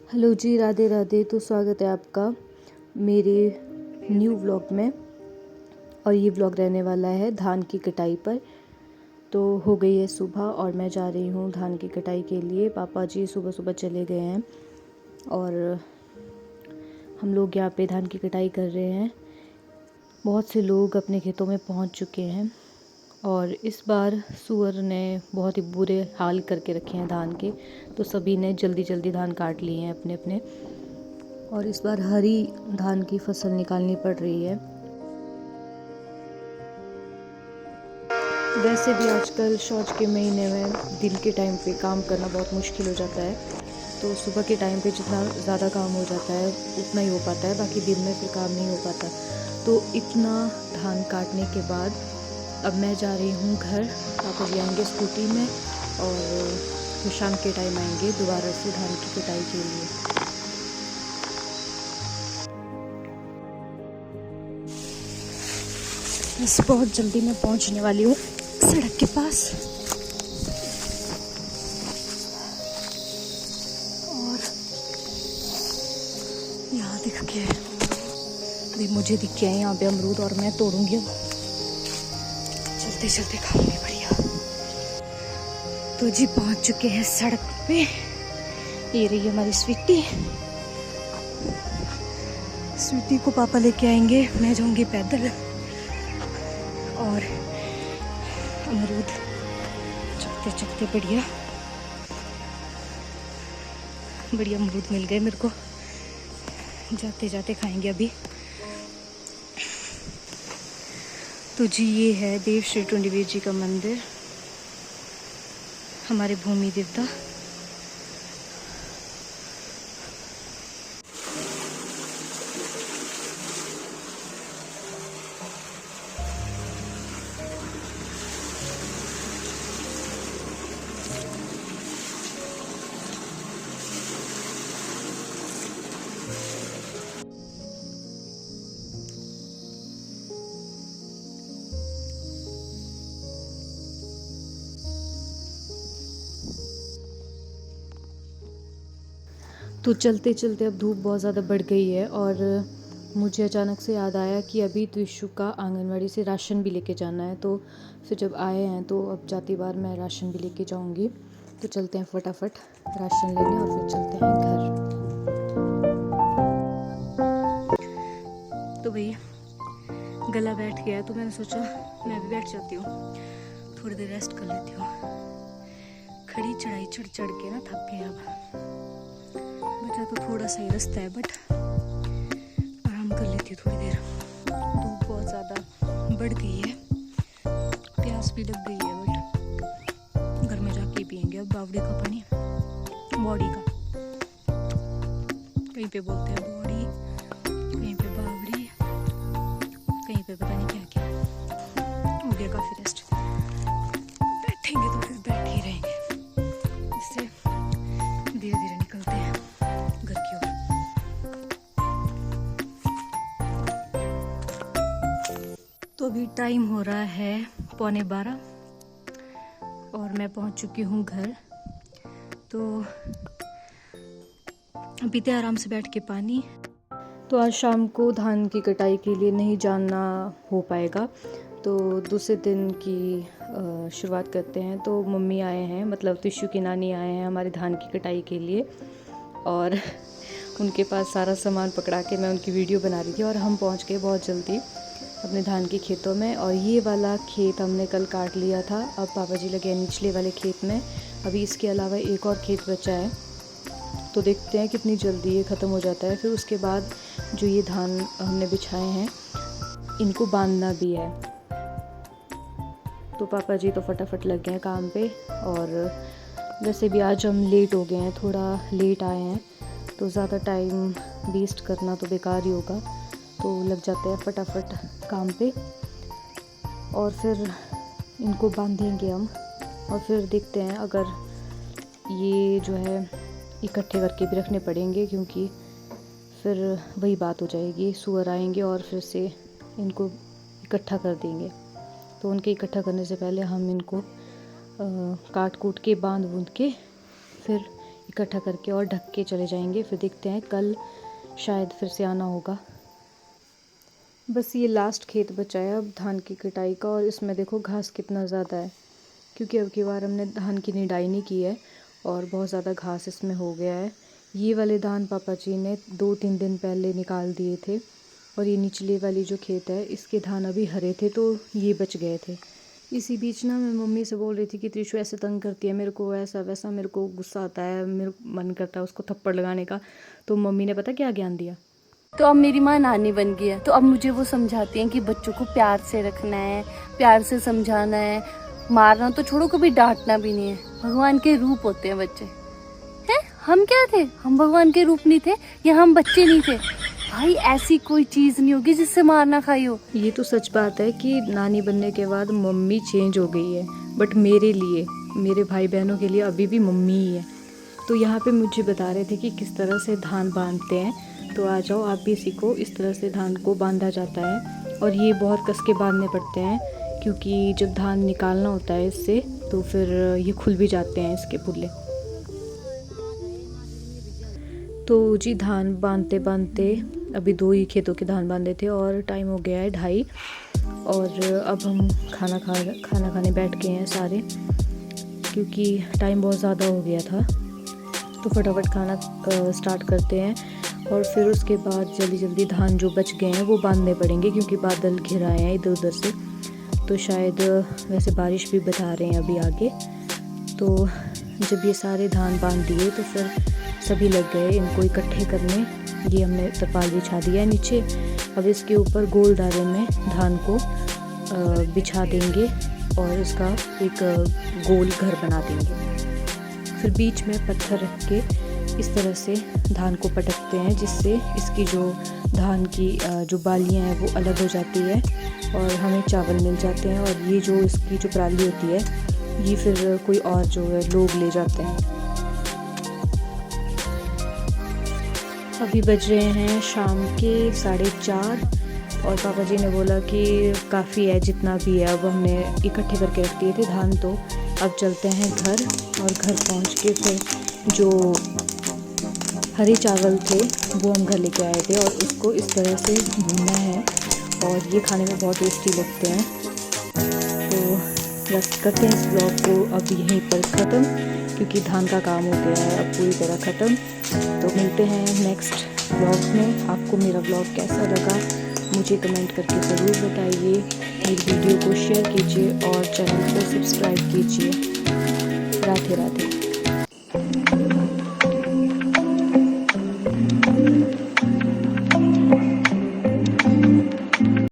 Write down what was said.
Hello जी, राधे राधे। तो स्वागत है आपका मेरे न्यू व्लॉग में। और ये व्लॉग रहने वाला है धान की कटाई पर। तो हो गई है सुबह और मैं जा रही हूँ धान की कटाई के लिए। पापा जी सुबह सुबह चले गए हैं और हम लोग यहाँ पे धान की कटाई कर रहे हैं। बहुत से लोग अपने खेतों में पहुँच चुके हैं और इस बार सूअर ने बहुत ही बुरे हाल करके रखे हैं धान के। तो सभी ने जल्दी जल्दी धान काट लिए हैं अपने अपने। और इस बार हरी धान की फसल निकालनी पड़ रही है। वैसे भी आजकल शौच के महीने में दिन के टाइम पे काम करना बहुत मुश्किल हो जाता है। तो सुबह के टाइम पे जितना ज़्यादा काम हो जाता है उतना ही हो पाता है, बाकी दिन में फिर काम नहीं हो पाता। तो इतना धान काटने के बाद अब मैं जा रही हूँ घर। पापा जी आएंगे स्कूटी में और फिर शाम के टाइम आएंगे दोबारा से धान की कटाई के लिए। बस बहुत जल्दी मैं पहुँचने वाली हूँ सड़क के पास। और यहाँ दिख के अभी मुझे दिख गया है यहाँ पे अमरूद और मैं तोड़ूंगी। चलते चलते खाऊंगी बढ़िया। तो जी पहुँच चुके हैं सड़क पे। ये रही हमारी स्वीटी। स्वीटी को पापा लेके आएंगे, मैं जाऊंगी पैदल। और अमरूद चखते चखते बढ़िया बढ़िया अमरूद मिल गए मेरे को। जाते जाते खाएंगे अभी। तो जी ये है देव श्री टुंडीवीर जी का मंदिर, हमारे भूमि देवता। तो चलते चलते अब धूप बहुत ज़्यादा बढ़ गई है और मुझे अचानक से याद आया कि अभी त्विशु का आंगनवाड़ी से राशन भी लेके जाना है। तो फिर जब आए हैं तो अब जाती बार मैं राशन भी लेके जाऊंगी। तो चलते हैं फटाफट राशन लेने और फिर चलते हैं घर। तो भैया गला बैठ गया तो मैंने सोचा मैं भी बैठ जाती हूँ, थोड़ी देर रेस्ट कर लेती हूँ। खड़ी चढ़ाई चढ़ चढ़ के ना थक गए। अब बचा तो थोड़ा सा ही रास्ता है बट आराम कर लेती हूँ थोड़ी देर। धूप बहुत ज़्यादा बढ़ गई है, प्यास भी लग गई है बट घर में जाके पियेंगे अब बावड़ी का पानी। बॉडी का कहीं पे बोलते हैं बॉडी, कहीं पे बावड़ी, कहीं पे पता नहीं क्या क्या। हो गया काफ़ी रेस्ट, बैठेंगे तो फिर बैठ ही रहेंगे। इससे धीरे धीरे निकलते हैं घर की ओर। तो अभी टाइम हो रहा है 11:15 और मैं पहुंच चुकी हूं घर। तो पीते आराम से बैठ के पानी। तो आज शाम को धान की कटाई के लिए नहीं जाना हो पाएगा, तो दूसरे दिन की शुरुआत करते हैं। तो मम्मी आए हैं, मतलब त्विशु की नानी आए हैं हमारे धान की कटाई के लिए। और उनके पास सारा सामान पकड़ा के मैं उनकी वीडियो बना रही थी और हम पहुंच गए बहुत जल्दी अपने धान के खेतों में। और ये वाला खेत हमने कल काट लिया था। अब पापा जी लगे हैं निचले वाले खेत में। अभी इसके अलावा एक और खेत बचा है, तो देखते हैं कितनी जल्दी ये ख़त्म हो जाता है। फिर उसके बाद जो ये धान हमने बिछाए हैं इनको बांधना भी है। तो पापा जी तो फटाफट लग गए हैं काम पे। और वैसे भी आज हम लेट हो गए हैं, थोड़ा लेट आए हैं, तो ज़्यादा टाइम वेस्ट करना तो बेकार ही होगा। तो लग जाते हैं फटाफट काम पे और फिर इनको बांधेंगे हम। और फिर देखते हैं, अगर ये जो है इकट्ठे करके भी रखने पड़ेंगे क्योंकि फिर वही बात हो जाएगी, सूअर आएंगे और फिर से इनको इकट्ठा कर देंगे। तो उनके इकट्ठा करने से पहले हम इनको काट कूट के बांध बूंद के फिर इकट्ठा करके और ढक के चले जाएंगे। फिर देखते हैं, कल शायद फिर से आना होगा। बस ये लास्ट खेत बचा है अब धान की कटाई का, और इसमें देखो घास कितना ज़्यादा है, क्योंकि अब की बार हमने धान की निदाई नहीं की है और बहुत ज़्यादा घास इसमें हो गया है। ये वाले धान पापा जी ने 2-3 दिन पहले निकाल दिए थे, और ये निचले वाली जो खेत है इसके धान अभी हरे थे तो ये बच गए थे। इसी बीच ना मैं मम्मी से बोल रही थी कि त्रिशु ऐसे तंग करती है मेरे को, ऐसा वैसा, मेरे को गुस्सा आता है, मेरे मन करता है उसको थप्पड़ लगाने का। तो मम्मी ने पता क्या ज्ञान दिया, तो अब मेरी माँ नानी बन गई है, तो अब मुझे वो समझाती हैं कि बच्चों को प्यार से रखना है, प्यार से समझाना है, मारना तो छोड़ो, कभी डांटना भी नहीं है। भगवान के रूप होते हैं बच्चे, हैं? हम क्या थे? हम भगवान के रूप नहीं थे, या हम बच्चे नहीं थे? भाई ऐसी कोई चीज़ नहीं होगी जिससे मार ना खाई हो। ये तो सच बात है कि नानी बनने के बाद मम्मी चेंज हो गई है, बट मेरे लिए, मेरे भाई बहनों के लिए अभी भी मम्मी ही है। तो यहाँ पे मुझे बता रहे थे कि किस तरह से धान बांधते हैं, तो आ जाओ आप भी सीखो। इस तरह से धान को बांधा जाता है, और ये बहुत कस के बांधने पड़ते हैं, क्योंकि जब धान निकालना होता है इससे तो फिर ये खुल भी जाते हैं इसके पुल्ले। तो जी धान बांधते बांधते अभी 2 ही खेतों के धान बांधे थे और टाइम हो गया है 2:30, और अब हम खाना खाने बैठ गए हैं सारे, क्योंकि टाइम बहुत ज़्यादा हो गया था। तो फटाफट खाना स्टार्ट करते हैं, और फिर उसके बाद जल्दी जल्दी धान जो बच गए हैं वो बांधने पड़ेंगे, क्योंकि बादल घिर आए हैं इधर उधर से। तो शायद वैसे बारिश भी बता रहे हैं अभी आगे। तो जब ये सारे धान बांध दिए तो फिर सभी लग गए इनको इकट्ठे करने। ये हमने तरपाल बिछा दिया है नीचे, अब इसके ऊपर गोल दायरे में धान को बिछा देंगे और इसका एक गोल घर बना देंगे। फिर बीच में पत्थर रख के इस तरह से धान को पटकते हैं, जिससे इसकी जो धान की जो बालियाँ हैं वो अलग हो जाती है और हमें चावल मिल जाते हैं। और ये जो इसकी जो पराली होती है ये फिर कोई और जो है लोग ले जाते हैं। अभी बज रहे हैं शाम के 4:30, और पापा जी ने बोला कि काफ़ी है जितना भी है, अब हमने इकट्ठे करके रख दिए थे धान, तो अब चलते हैं घर। और घर पहुंच के फिर जो हरे चावल थे वो हम घर लेके आए थे, और उसको इस तरह से भूनना है, और ये खाने में बहुत टेस्टी लगते हैं। तो बस करते हैं इस ब्लॉग को अब यहीं पर ख़त्म, क्योंकि धान का काम हो गया है अब पूरी तरह ख़त्म। तो मिलते हैं नेक्स्ट ब्लॉग में। आपको मेरा ब्लॉग कैसा लगा मुझे कमेंट करके ज़रूर बताइए। मेरी वीडियो को शेयर कीजिए और चैनल को सब्सक्राइब कीजिए। राधे राधे।